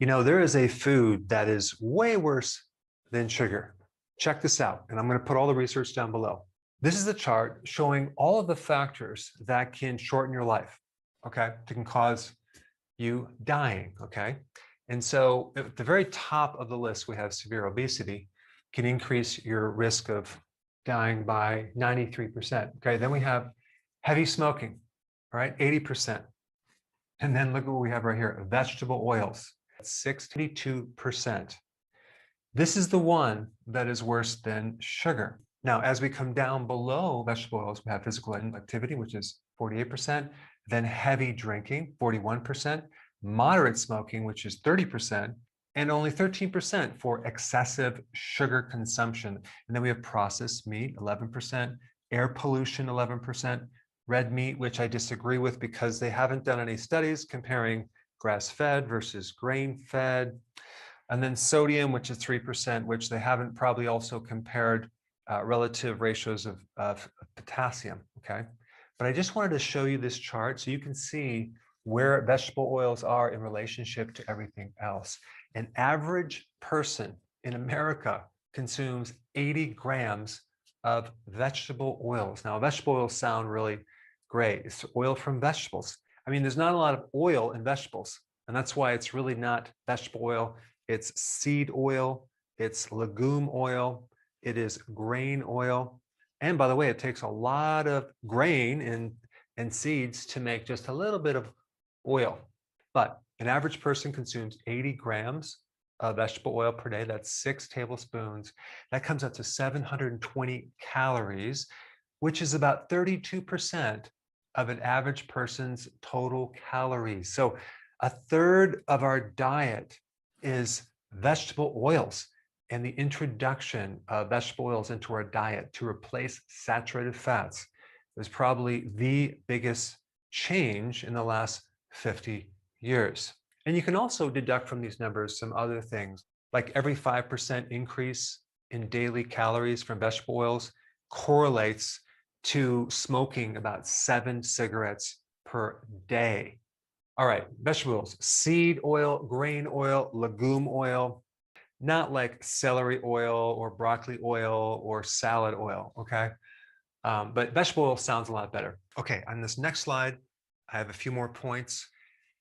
You know, there is a food that is way worse than sugar. Check this out, and I'm going to put all the research down below. This is a chart showing all of the factors that can shorten your life, okay? That can cause you dying, okay? And so at the very top of the list, we have severe obesity can increase your risk of dying by 93%, okay? Then we have heavy smoking, all right, 80%. And then look what we have right here, vegetable oils, 62%. This is the one that is worse than sugar. Now, as we come down below vegetable oils, we have physical activity, which is 48%, then heavy drinking, 41%, moderate smoking, which is 30%, and only 13% for excessive sugar consumption. And then we have processed meat, 11%, air pollution, 11%, red meat, which I disagree with because they haven't done any studies comparing grass-fed versus grain-fed. And then sodium, which is 3%, which they haven't probably also compared relative ratios of potassium, okay? But I just wanted to show you this chart so you can see where vegetable oils are in relationship to everything else. An average person in America consumes 80 grams of vegetable oils. Now, vegetable oils sound really great. It's oil from vegetables. I mean, there's not a lot of oil in vegetables, and that's why it's really not vegetable oil. It's seed oil, it's legume oil, it is grain oil. And by the way, it takes a lot of grain and seeds to make just a little bit of oil. But an average person consumes 80 grams of vegetable oil per day. That's 6 tablespoons. That comes out to 720 calories, which is about 32% of an average person's total calories. So a third of our diet is vegetable oils, and the introduction of vegetable oils into our diet to replace saturated fats is probably the biggest change in the last 50 years. And you can also deduct from these numbers some other things, like every 5% increase in daily calories from vegetable oils correlates to smoking about 7 cigarettes per day. All right, vegetable oils, seed oil, grain oil, legume oil, not like celery oil or broccoli oil or salad oil, okay? But vegetable oil sounds a lot better. Okay, on this next slide, I have a few more points,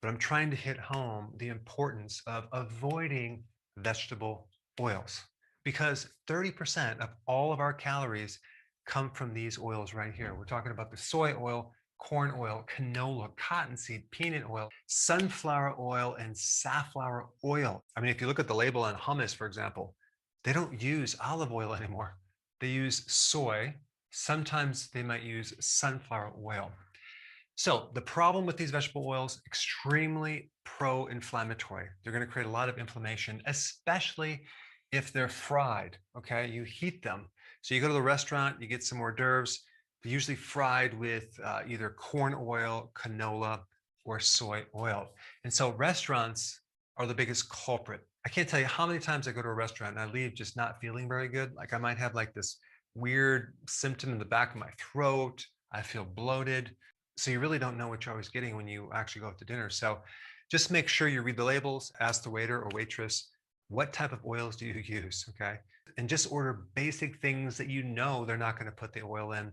but I'm trying to hit home the importance of avoiding vegetable oils because 30% of all of our calories come from these oils right here. We're talking about the soy oil, corn oil, canola, cottonseed, peanut oil, sunflower oil, and safflower oil. I mean, if you look at the label on hummus, for example, they don't use olive oil anymore. They use soy. Sometimes they might use sunflower oil. So the problem with these vegetable oils, extremely pro-inflammatory. They're going to create a lot of inflammation, especially if they're fried, okay? You heat them. So you go to the restaurant, you get some hors d'oeuvres, they're usually fried with either corn oil, canola, or soy oil. And so restaurants are the biggest culprit. I can't tell you how many times I go to a restaurant and I leave just not feeling very good. Like I might have like this weird symptom in the back of my throat. I feel bloated. So you really don't know what you're always getting when you actually go out to dinner. So just make sure you read the labels, ask the waiter or waitress, what type of oils do you use, okay? And just order basic things that you know they're not going to put the oil in,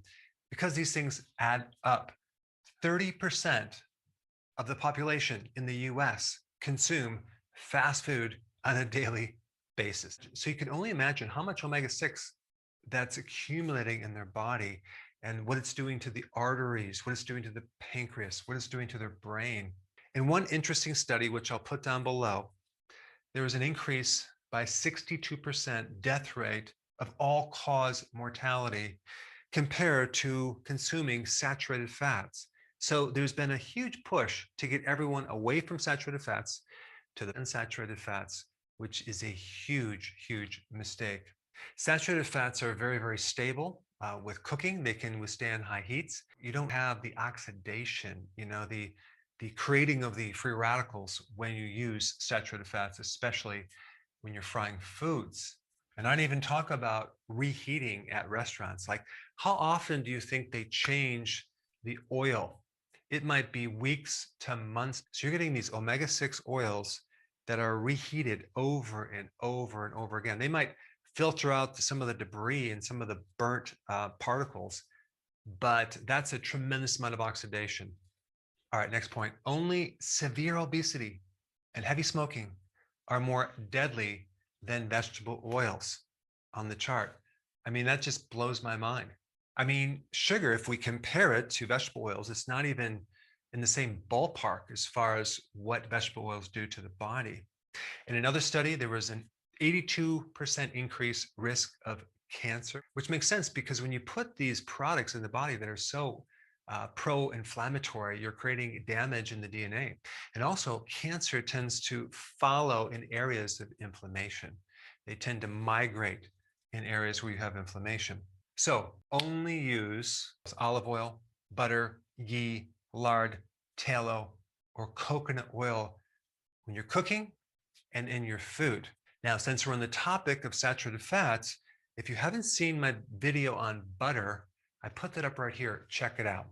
because these things add up. 30% of the population in the US consume fast food on a daily basis. So you can only imagine how much omega-6 that's accumulating in their body and what it's doing to the arteries, what it's doing to the pancreas, what it's doing to their brain. In one interesting study, which I'll put down below, there was an increase by 62% death rate of all-cause mortality compared to consuming saturated fats. So there's been a huge push to get everyone away from saturated fats to the unsaturated fats, which is a huge, huge mistake. Saturated fats are very, very stable. With cooking, they can withstand high heats. You don't have the oxidation, the creating of the free radicals when you use saturated fats, especially when you're frying foods. And I didn't even talk about reheating at restaurants. Like, how often do you think they change the oil? It might be weeks to months. So you're getting these omega-6 oils that are reheated over and over and over again. They might filter out some of the debris and some of the burnt particles, but that's a tremendous amount of oxidation. All right, next point. Only severe obesity and heavy smoking are more deadly than vegetable oils on the chart. I mean, that just blows my mind. I mean, sugar, if we compare it to vegetable oils, it's not even in the same ballpark as far as what vegetable oils do to the body. In another study, there was an 82% increase risk of cancer, which makes sense because when you put these products in the body that are so pro-inflammatory, you're creating damage in the DNA. And also, cancer tends to follow in areas of inflammation. They tend to migrate in areas where you have inflammation. So only use olive oil, butter, ghee, lard, tallow, or coconut oil when you're cooking and in your food. Now, since we're on the topic of saturated fats, if you haven't seen my video on butter, I put that up right here. Check it out.